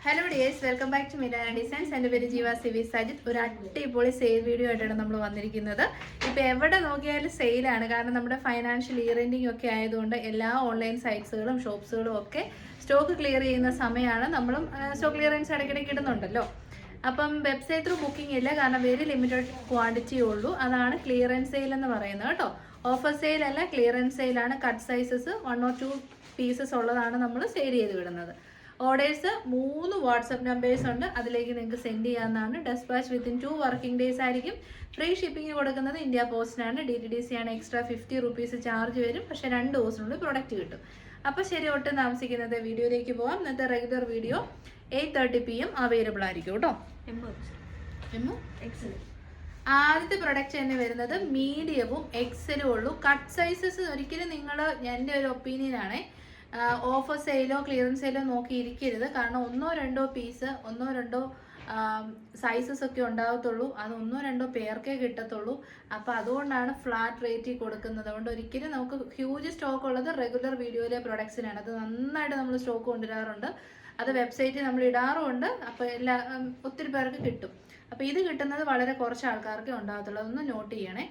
Hello dears, welcome back to Milana designs. എൻ്റെ പേര് ജീവ സിവി സജിത്ത്. ഒരു അടിപൊളി സെയിൽ വീഡിയോ ആയിട്ടാണ് നമ്മൾ വന്നിരിക്കുന്നത്. ഇപ്പോൾ എവിടെ നോക്കിയാലും സെയിലാണ്. കാരണം നമ്മുടെ ഫൈനാൻഷ്യൽ ഇയർ എൻഡിങ് ഒക്കെ ആയതുകൊണ്ട് എല്ലാ ഓൺലൈൻ സൈറ്റ്സുകളും ഷോപ്സുകളും ഒക്കെ സ്റ്റോക്ക് ക്ലിയർ ചെയ്യുന്ന സമയമാണ്. നമ്മളും സ്റ്റോക്ക് ക്ലിയറൻസ് ഇടയ്ക്കിടയ്ക്ക് ഇടുന്നുണ്ടല്ലോ. അപ്പം വെബ്സൈറ്റ് ത്രൂ ബുക്കിംഗ് ഇല്ല, കാരണം വെരി ലിമിറ്റഡ് ക്വാണ്ടിറ്റി ഉള്ളൂ. അതാണ് ക്ലിയറൻസ് സെയിൽ എന്ന് പറയുന്നത് കേട്ടോ. ഓഫർ സെയിൽ അല്ല, ക്ലിയറൻസ് സെയിലാണ്. കട്ട് സൈസസ് 1 or 2 പീസസ് ഉള്ളതാണ് നമ്മൾ സെയിൽ ചെയ്ത് വിടുന്നത്. ഓർഡേഴ്സ് 3 വാട്സപ്പ് നമ്പേഴ്സ് ഉണ്ട്, അതിലേക്ക് നിങ്ങൾക്ക് സെൻഡ് ചെയ്യാവുന്നതാണ്. ഡെസ്പാച്ച് വിത്തിൻ 2 വർക്കിംഗ് ഡേയ്സ് ആയിരിക്കും. ഫ്രീ ഷിപ്പിംഗ് കൊടുക്കുന്നത് ഇന്ത്യ പോസ്റ്റിനാണ്. DTDC ആണ്. എക്സ്ട്രാ 50 rupees ചാർജ് വരും. പക്ഷേ 2 ദിവസത്തിനുള്ളിൽ പ്രൊഡക്റ്റ് കിട്ടും. അപ്പോൾ ശരി, ഒട്ടും താമസിക്കുന്നത് വീഡിയോയിലേക്ക് പോകാം. ഇന്നത്തെ റെഗുലർ വീഡിയോ 8:30 PM അവൈലബിൾ ആയിരിക്കും കേട്ടോ. ആദ്യത്തെ പ്രൊഡക്റ്റ് തന്നെ വരുന്നത് മീഡിയവും എക്സലും ഉള്ളൂ. കട്ട് സൈസസ് ഒരിക്കലും നിങ്ങൾ, എൻ്റെ ഒരു ഒപ്പീനിയൻ ആണ്, ഓഫർ സെയിലോ ക്ലിയറൻസ് സെയിലോ നോക്കി ഇരിക്കരുത്. കാരണം 1-2 പീസ്, 1-2 സൈസസ് ഒക്കെ ഉണ്ടാകത്തുള്ളൂ. അത് 1-2 പേർക്കേ കിട്ടത്തുള്ളൂ. അപ്പോൾ അതുകൊണ്ടാണ് ഫ്ലാറ്റ് റേറ്റിൽ കൊടുക്കുന്നത്. അതുകൊണ്ട് ഒരിക്കലും നമുക്ക് ഹ്യൂജ് സ്റ്റോക്ക് ഉള്ളത് റെഗുലർ വീഡിയോയിലെ പ്രൊഡക്ട്സിനാണ്. അത് നന്നായിട്ട് നമ്മൾ സ്റ്റോക്ക് കൊണ്ടുവരാറുണ്ട്. അത് വെബ്സൈറ്റിൽ നമ്മൾ ഇടാറുമുണ്ട്. അപ്പോൾ ഒത്തിരി പേർക്ക് കിട്ടും. അപ്പോൾ ഇത് കിട്ടുന്നത് വളരെ കുറച്ച് ആൾക്കാർക്കേ ഉണ്ടാകത്തുള്ളൂ. അതൊന്ന് നോട്ട് ചെയ്യണേ.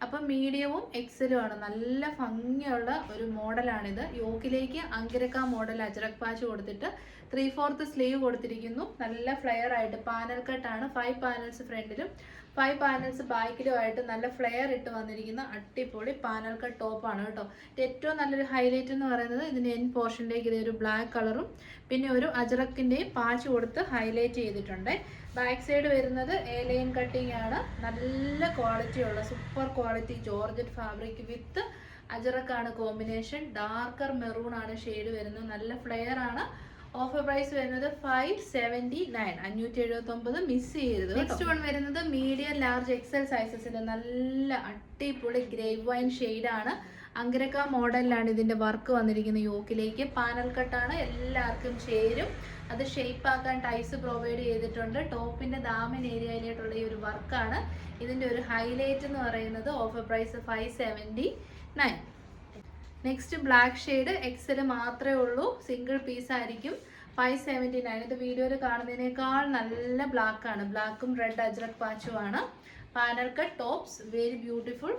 അപ്പം മീഡിയവും എക്സലും ആണ്. നല്ല ഭംഗിയുള്ള ഒരു മോഡലാണിത്. യോക്കിലേക്ക് അങ്കിരക്ക മോഡൽ അജ്രക് പാച്ച് കൊടുത്തിട്ട് 3/4 സ്ലീവ് കൊടുത്തിരിക്കുന്നു. നല്ല ഫ്ലെയർ ആയിട്ട് പാനൽ കട്ടാണ്. 5 പാനൽസ് ഫ്രണ്ടിലും 5 പാനൽസ് ബാക്കിലും ആയിട്ട് നല്ല ഫ്ലെയർ ഇട്ട് വന്നിരിക്കുന്ന അടിപൊളി പാനൽ കട്ട് ടോപ്പാണ് കേട്ടോ. ഏറ്റവും നല്ലൊരു ഹൈലൈറ്റ് എന്ന് പറയുന്നത് ഇതിൻ്റെ എൻ പോർഷനിലേക്ക് ഇതൊരു ബ്ലാക്ക് കളറും പിന്നെ ഒരു അജ്രക്കിൻ്റെയും പാച്ച് കൊടുത്ത് ഹൈലൈറ്റ് ചെയ്തിട്ടുണ്ട്. ബാക്ക് സൈഡ് വരുന്നത് ലൈൻ കട്ടിങ് ആണ്. നല്ല ക്വാളിറ്റി ഉള്ള super quality georgette fabric with അജറക്കാണ് കോമ്പിനേഷൻ. ഡാർക്കർ മെറൂൺ ആണ് ഷെയ്ഡ് വരുന്നത്. നല്ല ഫ്ലെയർ ആണ്. ഓഫർ പ്രൈസ് വരുന്നത് 579, 579. മിസ് ചെയ്യരുത്. നെക്സ്റ്റ് വൺ വരുന്നത് മീഡിയം ലാർജ് എക്സൽ സൈസസിൽ നല്ല അടിപൊളി ഗ്രേപ്പ് വൈൻ ഷെയ്ഡാണ്. അങ്കരക്ക മോഡലിലാണ് ഇതിന്റെ വർക്ക് വന്നിരിക്കുന്നത്. യോക്കിലേക്ക് പാനൽ കട്ടാണ്. എല്ലാവർക്കും ചേരും. അത് ഷേപ്പ് ആക്കാൻ ടൈസ് പ്രൊവൈഡ് ചെയ്തിട്ടുണ്ട്. ടോപ്പിന്റെ ദാമൻ ഏരിയയിലായിട്ടുള്ള ഈ ഒരു വർക്കാണ് ഇതിന്റെ ഒരു ഹൈലൈറ്റ് എന്ന് പറയുന്നത്. Offer price 579. Next black shade XL മാത്രമേ ഉള്ളൂ, സിംഗിൾ പീസ് ആയിരിക്കും. 579. ഇത് വീഡിയോയിൽ കാണുന്നതിനേക്കാൾ നല്ല ബ്ലാക്ക് ആണ്. ബ്ലാക്കും റെഡ് അജ്രക് പാച്ചുമാണ്. Panel cut tops, very beautiful.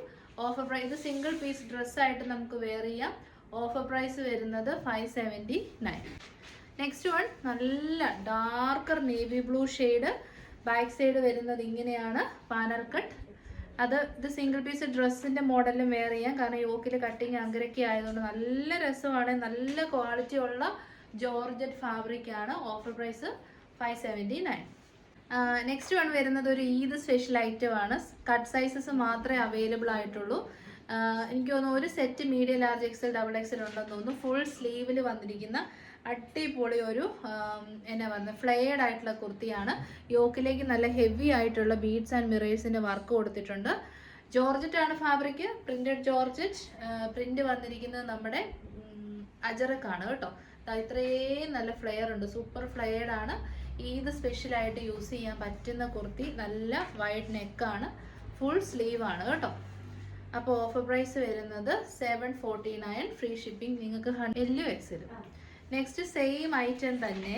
Offer price, ഇത് സിംഗിൾ പീസ് ഡ്രസ്സായിട്ട് നമുക്ക് വെയർ ചെയ്യാം. ഓഫർ പ്രൈസ് വരുന്നത് 579. നെക്സ്റ്റ് വൺ നല്ല darker navy blue shade. Back side വരുന്നത് ഇങ്ങനെയാണ്. Panel cut. ഇത് സിംഗിൾ പീസ് ഡ്രസ്സിന്റെ മോഡലിലും വെയർ ചെയ്യാം. കാരണം യോക്കിൽ കട്ടിങ് അങ്കരയ്ക്ക് ആയതുകൊണ്ട് നല്ല രസമാണ്. നല്ല ക്വാളിറ്റി ഉള്ള ജോർജറ്റ് ഫാബ്രിക് ആണ്. Offer price 579. നെക്സ്റ്റ് വൺ വരുന്നത് ഒരു ഈദ് സ്പെഷ്യൽ ഐറ്റം ആണ്. കട്ട് സൈസസ് മാത്രമേ അവൈലബിൾ ആയിട്ടുള്ളൂ. എനിക്ക് തോന്നുന്നു ഒരു set medium large XL double XL ഉണ്ടെന്ന് തോന്നുന്നു. ഫുൾ സ്ലീവിൽ വന്നിരിക്കുന്ന അടിപൊളി ഒരു എന്നാ പറയുന്നത് ഫ്ലെയർഡ് ആയിട്ടുള്ള കുർത്തിയാണ്. യോക്കിലേക്ക് നല്ല ഹെവി ആയിട്ടുള്ള ബീഡ്സ് ആൻഡ് മിറേഴ്സിന്റെ വർക്ക് കൊടുത്തിട്ടുണ്ട്. ജോർജറ്റ് ആണ് ഫാബ്രിക്, പ്രിന്റഡ് ജോർജറ്റ്. പ്രിന്റ് വന്നിരിക്കുന്നത് നമ്മുടെ അജറക് ആണ് കേട്ടോ. ഇത്രയും നല്ല ഫ്ലെയർ ഉണ്ട്. സൂപ്പർ ഫ്ലെയർഡ് ആണ്. ഇത് സ്പെഷ്യൽ ആയിട്ട് യൂസ് ചെയ്യാൻ പറ്റുന്ന കുർത്തി. നല്ല വൈഡ് നെക്കാണ്. ഫുൾ സ്ലീവ് ആണ് കേട്ടോ. അപ്പോൾ ഓഫർ പ്രൈസ് വരുന്നത് 749. Free shipping. നിങ്ങൾക്ക് XL. നെക്സ്റ്റ് സെയിം ഐറ്റം തന്നെ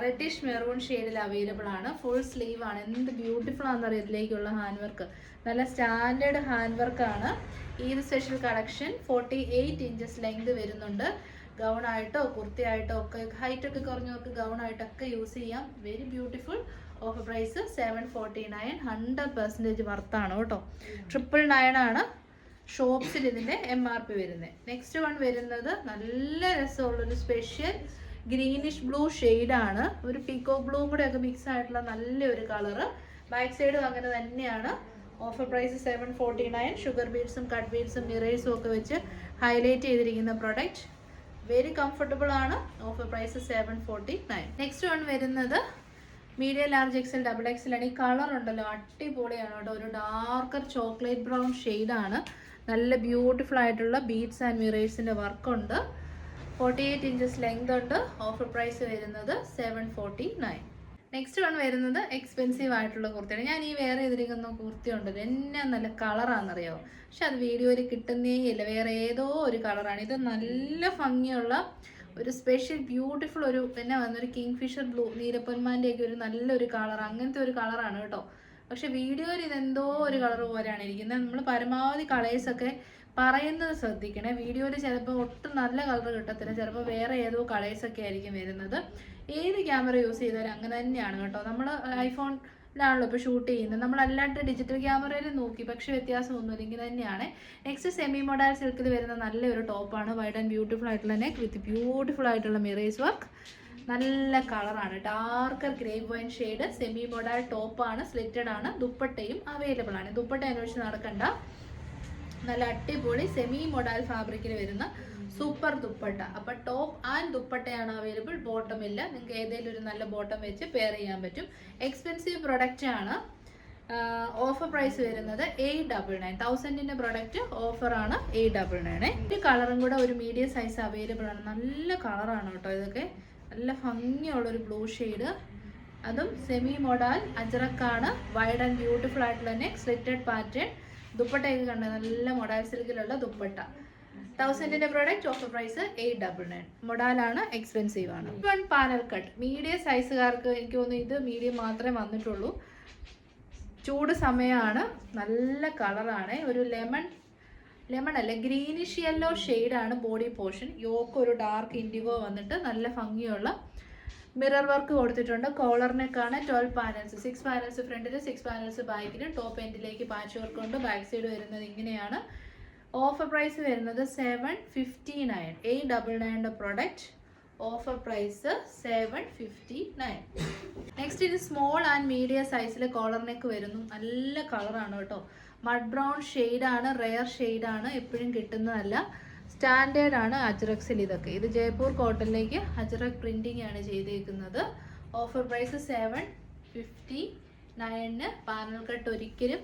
റെഡിഷ് മെറൂൺ ഷെയ്ഡിൽ അവൈലബിൾ ആണ്. ഫുൾ സ്ലീവ് ആണ്. എന്ത് ബ്യൂട്ടിഫുൾ ആണെന്നറിയാം ഇതിലേക്കുള്ള ഹാൻഡ് വർക്ക്. നല്ല സ്റ്റാൻഡേർഡ് ഹാൻഡ് വർക്കാണ്. ഈ സ്പെഷ്യൽ കളക്ഷൻ 48 inches ലെങ്ത് വരുന്നുണ്ട്. ഗൗൺ ആയിട്ടോ കുർത്തി ആയിട്ടോ ഒക്കെ, ഹൈറ്റ് ഒക്കെ കുറഞ്ഞവർക്ക് ഗൗൺ ആയിട്ടൊക്കെ യൂസ് ചെയ്യാം. Very beautiful. Offer price 749. 100% വർത്താണ് കേട്ടോ. 999 ആണ് ഷോപ്സിൽ ഇതിന്റെ MRP വരുന്നത്. നെക്സ്റ്റ് വൺ വരുന്നത് നല്ല രസമുള്ളൊരു സ്പെഷ്യൽ ഗ്രീനിഷ് ബ്ലൂ ഷെയ്ഡാണ്. ഒരു പീക്കോ ബ്ലൂ കൂടെ ഒക്കെ മിക്സ് ആയിട്ടുള്ള നല്ലൊരു കളറ്. ബാക്ക് സൈഡും അങ്ങനെ തന്നെയാണ്. Offer price 749. ഷുഗർ ബീഡ്സും കട്ട് ബീഡ്സും മിറേഴ്സും ഒക്കെ വെച്ച് ഹൈലൈറ്റ് ചെയ്തിരിക്കുന്ന പ്രൊഡക്റ്റ്. വെരി കംഫർട്ടബിൾ ആണ്. Offer price 749. നെക്സ്റ്റ് വൺ വരുന്നത് medium large XL double XL ആണ്. ഈ കളർ ഉണ്ടല്ലോ അടിപൊളിയാണ് കേട്ടോ. ഒരു ഡാർക്കർ ചോക്ലേറ്റ് ബ്രൗൺ ഷെയ്ഡാണ്. നല്ല ബ്യൂട്ടിഫുൾ ആയിട്ടുള്ള ബീഡ്സ് ആൻഡ് മിറേഴ്സിന്റെ വർക്കുണ്ട്. 48 inches ലെങ്ത് ഉണ്ട്. ഓഫർ പ്രൈസ് വരുന്നത് 749. നെക്സ്റ്റ് വൺ വരുന്നത് എക്സ്പെൻസീവ് ആയിട്ടുള്ള കുർത്തിയാണ്. ഞാൻ ഈ വേറെ ചെയ്തിരിക്കുന്ന കുർത്തി ഉണ്ടല്ലോ, എന്നെ നല്ല കളറാണെന്നറിയാമോ? പക്ഷെ അത് വീഡിയോയിൽ കിട്ടുന്നേ ഇല്ല. വേറെ ഏതോ ഒരു കളറാണ്. ഇത് നല്ല ഭംഗിയുള്ള ഒരു സ്പെഷ്യൽ ബ്യൂട്ടിഫുൾ ഒരു പിന്നെ വന്നൊരു കിങ് ഫിഷർ ബ്ലൂ, നീലപ്പൊന്മാൻ്റെയൊക്കെ ഒരു നല്ലൊരു കളർ, അങ്ങനത്തെ ഒരു കളറാണ് കേട്ടോ. പക്ഷെ വീഡിയോയിൽ ഇതെന്തോ ഒരു കളർ പോലെയാണ് ഇരിക്കുന്നത്. നമ്മൾ പരമാവധി കളേഴ്സൊക്കെ പറയുന്നത് ശ്രദ്ധിക്കണേ. വീഡിയോയിൽ ചിലപ്പോൾ ഒട്ടും നല്ല കളർ കിട്ടത്തില്ല, ചിലപ്പോൾ വേറെ ഏതോ കളേഴ്സൊക്കെ ആയിരിക്കും വരുന്നത്. ഏത് ക്യാമറ യൂസ് ചെയ്താലും അങ്ങനെ തന്നെയാണ് കേട്ടോ. നമ്മൾ ഐഫോണിലാണല്ലോ ഇപ്പോൾ ഷൂട്ട് ചെയ്യുന്നത്, നമ്മളല്ലാണ്ട് ഡിജിറ്റൽ ക്യാമറയിൽ നോക്കി, പക്ഷെ വ്യത്യാസമൊന്നുമില്ല, ഇങ്ങനെ തന്നെയാണ്. നെക്സ്റ്റ് സെമി മൊഡാൽ സിൽക്കിൽ വരുന്ന നല്ലൊരു ടോപ്പാണ്. വൈഡ് ആൻഡ് ബ്യൂട്ടിഫുൾ ആയിട്ടുള്ള നെക്ക് വിത്ത് ബ്യൂട്ടിഫുൾ ആയിട്ടുള്ള മിറേഴ്സ് വർക്ക്. നല്ല കളറാണ്, darker grape wine shade. Semi modal ടോപ്പാണ്, സ്ലിറ്റഡ് ആണ്. ദുപ്പട്ടയും അവൈലബിൾ ആണ്. ദുപ്പട്ട അന്വേഷിച്ച് നടക്കണ്ട, നല്ല അടിപൊളി സെമി മൊഡാൽ ഫാബ്രിക്കിൽ വരുന്ന സൂപ്പർ ദുപ്പട്ട. അപ്പം ടോപ്പ് ആൻഡ് ദുപ്പട്ടയാണ് അവൈലബിൾ, ബോട്ടം ഇല്ല. നിങ്ങൾക്ക് ഏതെങ്കിലും ഒരു നല്ല ബോട്ടം വെച്ച് പെയർ ചെയ്യാൻ പറ്റും. എക്സ്പെൻസീവ് പ്രൊഡക്റ്റ് ആണ്. ഓഫർ പ്രൈസ് വരുന്നത് 899. 1000-ന്റെ പ്രൊഡക്റ്റ് ഓഫറാണ് 899. ഒരു കളറും കൂടെ ഒരു മീഡിയം സൈസ് അവൈലബിൾ ആണ്. നല്ല കളറാണ് കേട്ടോ ഇതൊക്കെ, നല്ല ഭംഗിയുള്ളൊരു ബ്ലൂ ഷെയ്ഡ്. അതും സെമി മൊഡാൽ അജറക്കാണ്. വൈഡ് ആൻഡ് ബ്യൂട്ടിഫുൾ ആയിട്ടുള്ള നെക്ക്, സ്ലിറ്റഡ് പാറ്റേൺ. ദുപ്പട്ടയൊക്കെ കണ്ട നല്ല മൊഡാൽ സിൽക്കിലുള്ള ദുപ്പട്ട. 1000-ന്റെ പ്രോഡക്റ്റ് ഓഫർ പ്രൈസ് 899. മൊഡാലാണ്, എക്സ്പെൻസീവ് ആണ്. വൺ പാനൽ കട്ട് മീഡിയം സൈസുകാർക്ക് എനിക്ക് തോന്നുന്നു ഇത് മീഡിയം മാത്രമേ വന്നിട്ടുള്ളൂ. ചൂട് സമയമാണ്, നല്ല കളറാണ്. ഒരു ലെമൺ അല്ല, ഗ്രീനിഷ് യെല്ലോ ഷെയ്ഡാണ് ബോഡി പോർഷൻ. യോക്ക് ഒരു ഡാർക്ക് ഇൻഡിഗോ വന്നിട്ട് നല്ല ഭംഗിയുള്ള മിറർ വർക്ക് കൊടുത്തിട്ടുണ്ട്. കോളർ നെക്കാണ്. 12 പാനൽസ്, 6 പാനൽസ് ഫ്രണ്ടിൽ, 6 പാനൽസ് ബാക്കിൽ. ടോപ്പ് എൻഡിലേക്ക് പാച്ച് വർക്ക് ഉണ്ട്. ബാക്ക് സൈഡ് വരുന്നത് ഇങ്ങനെയാണ്. ഓഫർ പ്രൈസ് വരുന്നത് 759. 899-ന്റെ പ്രൊഡക്റ്റ് ഓഫർ പ്രൈസ് 759. നെക്സ്റ്റ് ഇത് സ്മോൾ ആൻഡ് മീഡിയം സൈസിൽ കോളർ നെക്ക് വരുന്നു. നല്ല കളറാണ് കേട്ടോ. മഡ് ബ്രൗൺ ഷെയ്ഡാണ്, റെയർ ഷെയ്ഡാണ്, എപ്പോഴും കിട്ടുന്നതല്ല. സ്റ്റാൻഡേർഡ് ആണ് അജ്രക്സിൽ ഇതൊക്കെ. ഇത് ജയ്പൂർ കോട്ടണിലേക്ക് അജ്രക് പ്രിന്റിംഗ് ആണ് ചെയ്തേക്കുന്നത്. Offer price 759. പാനൽ കട്ട് ഒരിക്കലും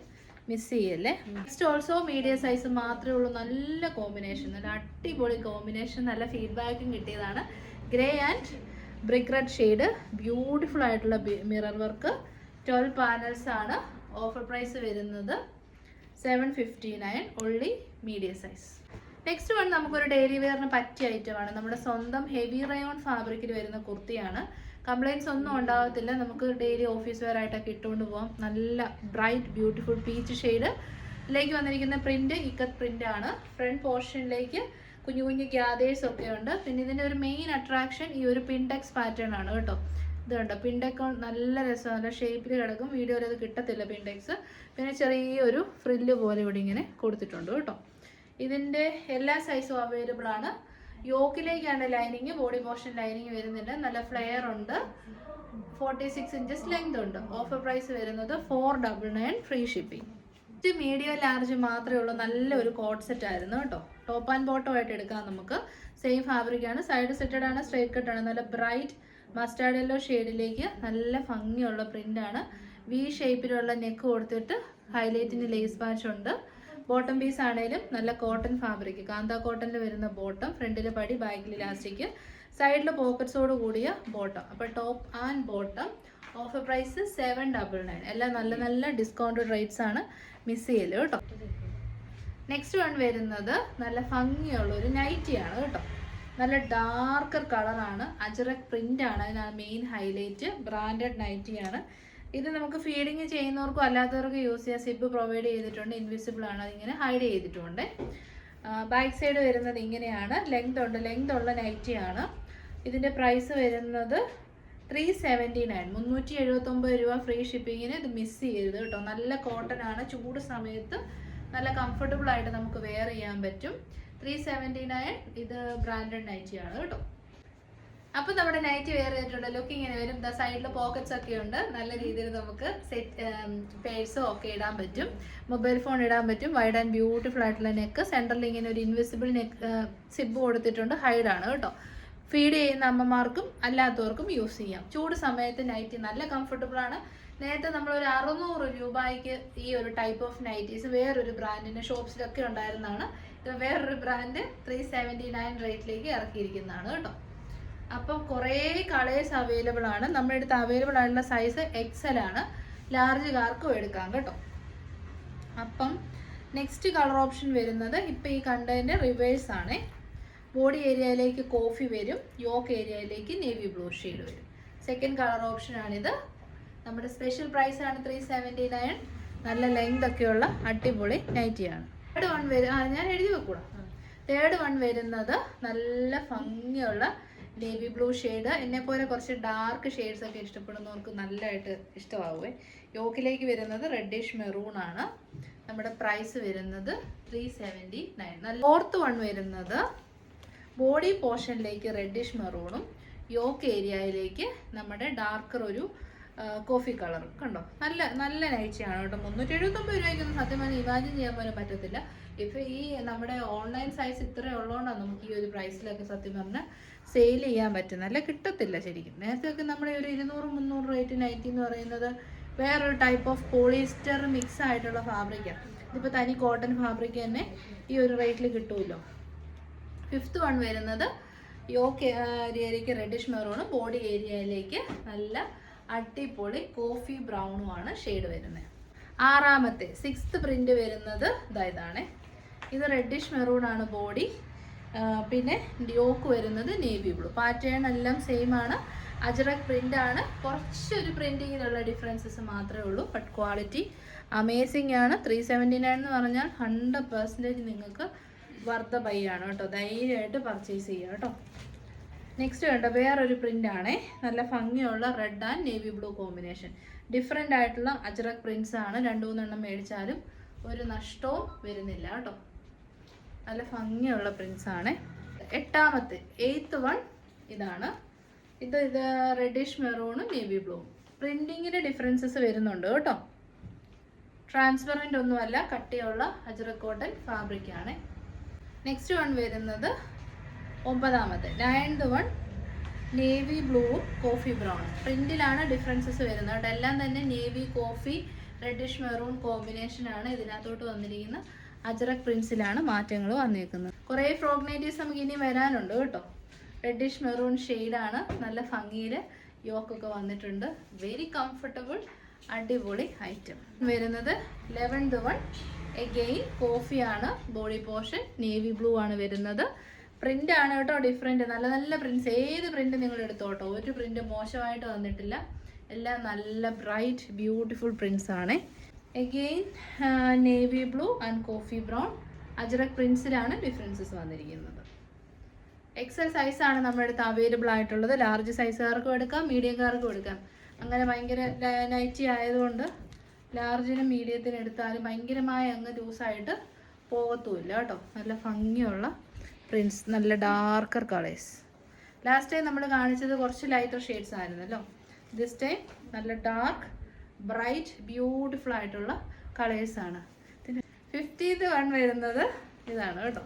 മിസ് ചെയ്യല്ലേ. നെക്സ്റ്റ് ഓൾസോ മീഡിയം സൈസ് മാത്രമേ ഉള്ളൂ. നല്ല കോമ്പിനേഷൻ, നല്ല അടിപൊളി കോമ്പിനേഷൻ, നല്ല ഫീഡ്ബാക്കും കിട്ടിയതാണ്. Grey and brick red shade, beautiful ആയിട്ടുള്ള മിറർ വർക്ക്. 12 പാനൽസ് ആണ്. ഓഫർ പ്രൈസ് വരുന്നത് 759, only medium size. Next one നമുക്കൊരു ഡെയിലി വെയറിന് പറ്റിയ ഐറ്റമാണ്. നമ്മുടെ സ്വന്തം ഹെവി റയോൺ ഫാബ്രിക്കിൽ വരുന്ന കുർത്തിയാണ്. കംപ്ലൈൻറ്റ്സ് ഒന്നും ഉണ്ടാകത്തില്ല. നമുക്ക് ഡെയിലി ഓഫീസ് വെയർ ആയിട്ടൊക്കെ ഇട്ടുകൊണ്ട് പോകാം. നല്ല ബ്രൈറ്റ് ബ്യൂട്ടിഫുൾ പീച്ച് ഷെയ്ഡിലേക്ക് വന്നിരിക്കുന്ന പ്രിന്റ് ഇക്കത്ത് പ്രിന്റ് ആണ്. ഫ്രണ്ട് പോർഷനിലേക്ക് കുഞ്ഞു കുഞ്ഞു ഗ്യാദേഴ്സ് ഒക്കെ ഉണ്ട്. പിന്നെ ഇതിൻ്റെ ഒരു മെയിൻ അട്രാക്ഷൻ ഈ ഒരു പിൻടെക്സ് പാറ്റേൺ ആണ് കേട്ടോ. ഇത് കണ്ടോ, പിൻടെക്ക് നല്ല രസം, നല്ല ഷേപ്പിൽ കിടക്കും. വീഡിയോയിൽ അത് കിട്ടത്തില്ല പിൻടെക്സ്. പിന്നെ ചെറിയൊരു ഫ്രില്ല് പോലെ ഇവിടെ ഇങ്ങനെ കൊടുത്തിട്ടുണ്ട് കേട്ടോ. ഇതിൻ്റെ എല്ലാ സൈസും അവൈലബിൾ ആണ്. യോക്കിലേക്കാണ് ലൈനിങ്, ബോഡി പോർഷൻ ലൈനിങ് വരുന്നില്ല. നല്ല ഫ്ലെയർ ഉണ്ട്. 46 ഇഞ്ചസ് ലെങ്ത് ഉണ്ട്. ഓഫർ പ്രൈസ് വരുന്നത് 499, ഫ്രീ ഷിപ്പിംഗ്. മീഡിയം ലാർജ് മാത്രമേ ഉള്ളൂ. നല്ലൊരു കോട്ട് സെറ്റ് ആയിരുന്നു കേട്ടോ. ടോപ്പ് ആൻഡ് ബോട്ടം ആയിട്ട് എടുക്കാം നമുക്ക്. സെയിം ഫാബ്രിക് ആണ്, സൈഡ് സെറ്റഡ് ആണ്, സ്ട്രൈറ്റ് കട്ട് ആണ്. നല്ല ബ്രൈറ്റ് മസ്റ്റാർഡ് യെല്ലോ ഷെയ്ഡിലേക്ക് നല്ല ഭംഗിയുള്ള പ്രിന്റ് ആണ്. വി ഷേപ്പിലുള്ള നെക്ക് കൊടുത്തിട്ട് ഹൈലൈറ്റിന് ലേസ് പാച്ച് ഉണ്ട്. ബോട്ടം പീസ് ആണെങ്കിലും നല്ല കോട്ടൺ ഫാബ്രിക്, കാന്ത കോട്ടണിൽ വരുന്ന ബോട്ടം. ഫ്രണ്ടിൽ പടി, ബാക്കിൽ ഇലാസ്റ്റിക്, സൈഡിൽ പോക്കറ്റ്സോട് കൂടിയ ബോട്ടം. അപ്പോൾ top and bottom. Offer price 799. എല്ലാം നല്ല നല്ല ഡിസ്കൗണ്ടഡ് റേറ്റ്സ് ആണ്, മിസ് ചെയ്യല് കേട്ടോ. നെക്സ്റ്റ് വൺ വരുന്നത് നല്ല ഭംഗിയുള്ള ഒരു നൈറ്റിയാണ് കേട്ടോ. നല്ല ഡാർക്കർ കളറാണ്, അജറക് പ്രിന്റ് ആണ് അതിനാണ് മെയിൻ ഹൈലൈറ്റ്. ബ്രാൻഡഡ് നൈറ്റിയാണ് ഇത്. നമുക്ക് ഫീഡിങ് ചെയ്യുന്നവർക്കും അല്ലാത്തവർക്കും യൂസ് ചെയ്യാൻ സിബ് പ്രൊവൈഡ് ചെയ്തിട്ടുണ്ട്. ഇൻവിസിബിൾ ആണ്, അതിങ്ങനെ ഹൈഡ് ചെയ്തിട്ടുണ്ട്. ബാക്ക് സൈഡ് വരുന്നത് ഇങ്ങനെയാണ്. ലെങ്ത് ഉണ്ട്, ലെങ്ത് ഉള്ള നൈറ്റിയാണ്. ഇതിൻ്റെ പ്രൈസ് വരുന്നത് 379, 379 രൂപ, ഫ്രീ ഷിപ്പിങ്ങിന്. ഇത് മിസ് ചെയ്യരുത് കേട്ടോ. നല്ല കോട്ടൺ ആണ്, ചൂട് സമയത്ത് നല്ല കംഫർട്ടബിൾ ആയിട്ട് നമുക്ക് വെയർ ചെയ്യാൻ പറ്റും. 379. ഇത് ബ്രാൻഡഡ് നൈറ്റിയാണ് കേട്ടോ. അപ്പോൾ നമ്മുടെ നൈറ്റ് വെയർ ചെയ്തിട്ടുണ്ട്. ലുക്ക് ഇങ്ങനെ വരും. സൈഡിൽ പോക്കറ്റ്സ് ഒക്കെ ഉണ്ട്. നല്ല രീതിയിൽ നമുക്ക് സെറ്റ് പേഴ്സോ ഒക്കെ ഇടാൻ പറ്റും, മൊബൈൽ ഫോൺ ഇടാൻ പറ്റും. വൈഡ് ആൻഡ് ബ്യൂട്ടിഫുൾ ആയിട്ടുള്ള നെക്ക്. സെൻറ്ററിൽ ഇങ്ങനെ ഒരു ഇൻവിസിബിൾ നെക്ക് സിബ് കൊടുത്തിട്ടുണ്ട്. ഹൈഡാണ് കേട്ടോ. ഫീഡ് ചെയ്യുന്ന അമ്മമാർക്കും അല്ലാത്തവർക്കും യൂസ് ചെയ്യാം. ചൂട് സമയത്ത് നൈറ്റി നല്ല കംഫർട്ടബിൾ ആണ്. നേരത്തെ നമ്മളൊരു 600 രൂപയ്ക്ക് ഈ ഒരു ടൈപ്പ് ഓഫ് നൈറ്റീസ് വേറൊരു ബ്രാൻഡിൻ്റെ ഷോപ്സിലൊക്കെ ഉണ്ടായിരുന്നതാണ്. ഇത് വേറൊരു ബ്രാൻഡ് 379 റേറ്റിലേക്ക് ഇറക്കിയിരിക്കുന്നതാണ് കേട്ടോ. അപ്പം കുറേ കളേഴ്സ് അവൈലബിൾ ആണ്. നമ്മുടെ അടുത്ത് അവൈലബിൾ ആയിട്ടുള്ള സൈസ് XL ആണ്. ലാർജുകാർക്കും എടുക്കാം കേട്ടോ. അപ്പം നെക്സ്റ്റ് കളർ ഓപ്ഷൻ വരുന്നത് ഇപ്പം ഈ കണ്ടതിൻ്റെ റിവേഴ്സ് ആണ്. ബോഡി ഏരിയയിലേക്ക് കോഫി വരും, യോക്ക് ഏരിയയിലേക്ക് നേവി ബ്ലൂ ഷെയ്ഡ് വരും. സെക്കൻഡ് കളർ ഓപ്ഷനാണിത്. നമ്മുടെ സ്പെഷ്യൽ പ്രൈസ് ആണ് 379. നല്ല ലെങ്ത് ഒക്കെയുള്ള അടിപൊളി നൈറ്റിയാണ്. തേർഡ് വൺ ഞാൻ എഴുതി വെക്കൂടാ. തേർഡ് വൺ വരുന്നത് നല്ല ഭംഗിയുള്ള നേവി ബ്ലൂ ഷെയ്ഡ്. എന്നെപ്പോലെ കുറച്ച് ഡാർക്ക് ഷെയ്ഡ്സ് ഒക്കെ ഇഷ്ടപ്പെടുന്നവർക്ക് നല്ലതായിട്ട് ഇഷ്ടമാവുമേ. യോക്കിലേക്ക് വരുന്നത് റെഡിഷ് മെറൂൺ ആണ്. നമ്മുടെ പ്രൈസ് വരുന്നത് 379. നല്ല ഫോർത്ത് വൺ വരുന്നത് ബോഡി പോർഷനിലേക്ക് റെഡിഷ് മെറൂണും യോക്ക് ഏരിയയിലേക്ക് നമ്മുടെ ഡാർക്കർ ഒരു കോഫി കളറും. കണ്ടോ, നല്ല നല്ല നൈറ്റിയാണ് കേട്ടോ. 379 രൂപയ്ക്കൊന്നും സത്യം പറഞ്ഞാൽ ഇമാജിൻ ചെയ്യാൻ പോലും പറ്റത്തില്ല. ഇപ്പം ഈ നമ്മുടെ ഓൺലൈൻ സൈസ് ഇത്രയും ഉള്ളതുകൊണ്ടാണ് നമുക്ക് ഈ ഒരു പ്രൈസിലൊക്കെ സത്യം പറഞ്ഞാൽ സെയിൽ ചെയ്യാൻ പറ്റുന്നത്. അല്ല കിട്ടത്തില്ല ശരിക്കും. നേരത്തെയൊക്കെ നമ്മുടെ ഒരു 200-300 റേറ്റ് നൈറ്റി എന്ന് പറയുന്നത് വേറൊരു ടൈപ്പ് ഓഫ് പോളിസ്റ്റർ മിക്സ് ആയിട്ടുള്ള ഫാബ്രിക്കാണ്. ഇതിപ്പോൾ തനി കോട്ടൺ ഫാബ്രിക് തന്നെ ഈ ഒരു റേറ്റിൽ കിട്ടുമല്ലോ. ഫിഫ്ത്ത് വൺ വരുന്നത് യോക്ക് ഏരിയയിലേക്ക് റെഡിഷ് മെറൂണും ബോഡി ഏരിയയിലേക്ക് നല്ല അടിപൊളി കോഫി ബ്രൗണുമാണ് ഷെയ്ഡ് വരുന്നത്. ആറാമത്തെ സിക്സ്ത് പ്രിന്റ് വരുന്നത് ഇതാണ്. ഇത് റെഡിഷ് മെറൂൺ ആണ് ബോഡി, പിന്നെ യോക്ക് വരുന്നത് നേവി ബ്ലൂ. പാറ്റേൺ എല്ലാം സെയിം ആണ്. അജ്രക് പ്രിന്റ് ആണ്. കുറച്ചൊരു പ്രിന്റിങ്ങിലുള്ള ഡിഫറൻസസ് മാത്രമേ ഉള്ളൂ. ബട്ട് ക്വാളിറ്റി അമേസിംഗ് ആണ്. 379 എന്ന് പറഞ്ഞാൽ 100% നിങ്ങൾക്ക് വർത്ത് ബൈ ആണ് കേട്ടോ. ധൈര്യമായിട്ട് പർച്ചേസ് ചെയ്യുക കേട്ടോ. നെക്സ്റ്റ് വേണ്ട വേറൊരു പ്രിന്റ് ആണേ. നല്ല ഭംഗിയുള്ള red and navy blue combination. Different ആയിട്ടുള്ള അജ്രക് പ്രിന്റ്സ് ആണ്. 2-3 മേടിച്ചാലും ഒരു നഷ്ടവും വരുന്നില്ല കേട്ടോ. നല്ല ഭംഗിയുള്ള പ്രിന്റ്സ് ആണ്. എട്ടാമത്തെ 8th വൺ ഇതാണ്. ഇത് റെഡിഷ് മെറൂണും നേവി ബ്ലൂവും. പ്രിന്റിങ്ങിന് ഡിഫറൻസസ് വരുന്നുണ്ട് കേട്ടോ. ട്രാൻസ്പെറൻറ്റ് ഒന്നുമല്ല, കട്ടിയുള്ള അജ്രക് കോട്ടൺ ഫാബ്രിക് ആണ്. നെക്സ്റ്റ് വൺ വരുന്നത് 9ാമത്തെ 9th വൺ നേവി ബ്ലൂവും കോഫി ബ്രൗണും. പ്രിന്റിലാണ് ഡിഫറൻസസ് വരുന്നത് കേട്ടോ. എല്ലാം തന്നെ നേവി കോഫി റെഡിഷ് മെറൂൺ കോമ്പിനേഷനാണ് ഇതിനകത്തോട്ട് വന്നിരിക്കുന്ന. അജ്രക് പ്രിന്റ്സിലാണ് മാറ്റങ്ങൾ വന്നിരിക്കുന്നത്. കുറേ ഫ്രോക്ക് നൈറ്റീസ് നമുക്ക് ഇനി വരാനുണ്ട് കേട്ടോ. റെഡിഷ് മെറൂൺ ഷെയ്ഡാണ്. നല്ല ഭംഗിയിൽ യോക്കൊക്കെ വന്നിട്ടുണ്ട്. വെരി കംഫർട്ടബിൾ അടിപൊളി ഐറ്റം വരുന്നത്. 11th വൺ എഗെയിൻ കോഫിയാണ് ബോഡി പോർഷൻ. നേവി ബ്ലൂ ആണ് വരുന്നത്. പ്രിന്റ് ആണ് കേട്ടോ ഡിഫറെൻറ്റ്. നല്ല നല്ല പ്രിന്റ്സ്. ഏത് പ്രിന്റ് നിങ്ങൾ എടുത്തോട്ടോ, ഒരു പ്രിന്റ് മോശമായിട്ട് വന്നിട്ടില്ല. എല്ലാം നല്ല ബ്രൈറ്റ് ബ്യൂട്ടിഫുൾ പ്രിന്റ്സ് ആണ്. Again navy blue and coffee brown ajrak പ്രിന്റ്സിലാണ് ഡിഫറൻസസ് വന്നിരിക്കുന്നത്. എക്സൽ സൈസാണ് നമ്മുടെ അടുത്ത് അവൈലബിൾ ആയിട്ടുള്ളത്. ലാർജ് സൈസുകാർക്കും എടുക്കാം, മീഡിയംകാർക്കും എടുക്കാം. അങ്ങനെ ഭയങ്കര നൈറ്റി ആയതുകൊണ്ട് ലാർജിനും മീഡിയത്തിനും എടുത്താലും ഭയങ്കരമായ അങ്ങ് ലൂസായിട്ട് പോകത്തുമില്ല കേട്ടോ. നല്ല ഭംഗിയുള്ള പ്രിന്റ്സ്, നല്ല ഡാർക്കർ കളേഴ്സ്. ലാസ്റ്റ് ടൈം നമ്മൾ കാണിച്ചത് കുറച്ച് ലൈറ്റർ ഷെയ്ഡ്സ് ആയിരുന്നല്ലോ. ദിസ് ടൈം നല്ല ഡാർക്ക് ബ്രൈറ്റ് ബ്യൂട്ടിഫുൾ ആയിട്ടുള്ള കളേഴ്സാണ്. 50th വൺ വരുന്നത് ഇതാണ് കേട്ടോ.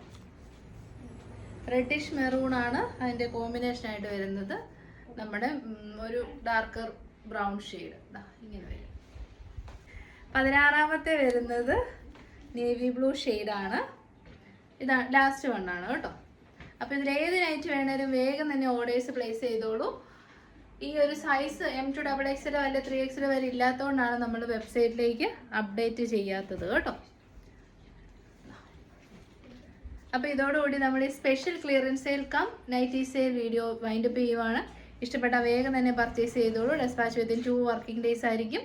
റെഡിഷ് മെറൂൺ ആണ് അതിൻ്റെ കോമ്പിനേഷൻ ആയിട്ട് വരുന്നത്. നമ്മുടെ ഒരു ഡാർക്കർ ബ്രൗൺ ഷെയ്ഡ് ഇങ്ങനെ വരും. 16ാമത്തെ വരുന്നത് നേവി ബ്ലൂ ഷെയ്ഡാണ്. ഇതാണ് ലാസ്റ്റ് വണ്ണാണ് കേട്ടോ. അപ്പോൾ ഇതിലേത് നൈറ്റ് വേണേലും വേഗം തന്നെ ഓർഡേഴ്സ് പ്ലേസ് ചെയ്തോളൂ. ഈ ഒരു സൈസ് M2XXL അല്ലെ 3XL വരെ ഇല്ലാത്തതുകൊണ്ടാണ് നമ്മൾ വെബ്സൈറ്റിലേക്ക് അപ്ഡേറ്റ് ചെയ്യാത്തത് കേട്ടോ. അപ്പോൾ ഇതോടുകൂടി നമ്മൾ ഈ special clearance sale cum nighty sale video wind up ചെയ്യുവാണ്. ഇഷ്ടപ്പെട്ട വേഗം തന്നെ പർച്ചേസ് ചെയ്തോളൂ. ഡെസ്പാച്ച് വിത്തിൻ 2 വർക്കിംഗ് ഡേയ്സ് ആയിരിക്കും.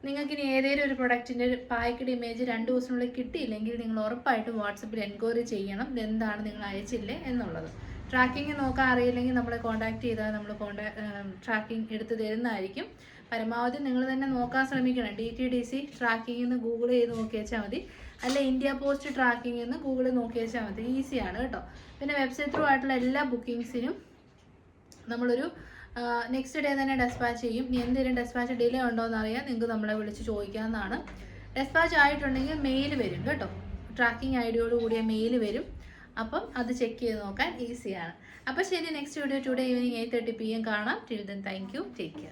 നിങ്ങൾക്കിനി ഏതെങ്കിലും ഒരു പ്രൊഡക്റ്റിൻ്റെ പായ്ക്കഡ് ഇമേജ് 2 ദിവസത്തിനുള്ളിൽ കിട്ടിയില്ലെങ്കിൽ നിങ്ങൾ ഉറപ്പായിട്ടും വാട്സപ്പിൽ എൻക്വയറി ചെയ്യണം എന്താണ് നിങ്ങൾ അയച്ചില്ലേ എന്നുള്ളത്. ട്രാക്കിംഗ് നോക്കാൻ അറിയില്ലെങ്കിൽ നമ്മളെ കോൺടാക്ട് ചെയ്താൽ നമ്മൾ ട്രാക്കിംഗ് എടുത്ത് തരുന്നതായിരിക്കും. പരമാവധി നിങ്ങൾ തന്നെ നോക്കാൻ ശ്രമിക്കണം. DTDC ട്രാക്കിംഗ് എന്ന് ഗൂഗിൾ ചെയ്ത് നോക്കി വെച്ചാൽ മതി. അല്ല ഇന്ത്യ പോസ്റ്റ് ട്രാക്കിംഗ് എന്ന് ഗൂഗിളിൽ നോക്കി വെച്ചാൽ മതി. ഈസിയാണ് കേട്ടോ. പിന്നെ വെബ്സൈറ്റ് ത്രൂ ആയിട്ടുള്ള എല്ലാ ബുക്കിങ്സിനും നമ്മളൊരു നെക്സ്റ്റ് ഡേ തന്നെ ഡെസ്പാച്ച് ചെയ്യും. ഇനി എന്തെങ്കിലും ഡെസ്പാച്ച് ഡിലേ ഉണ്ടോ എന്ന് അറിയാൻ നിങ്ങൾക്ക് നമ്മളെ വിളിച്ച് ചോദിക്കാവുന്നതാണ്. ഡെസ്പാച്ച് ആയിട്ടുണ്ടെങ്കിൽ മെയിൽ വരും കേട്ടോ. ട്രാക്കിംഗ് ഐഡിയോട് കൂടിയ മെയിൽ വരും. അപ്പം അത് ചെക്ക് ചെയ്ത് നോക്കാൻ ഈസിയാണ്. അപ്പോൾ ശരി, next video today evening 8:30 PM കാണാം. Till then thank you, take care.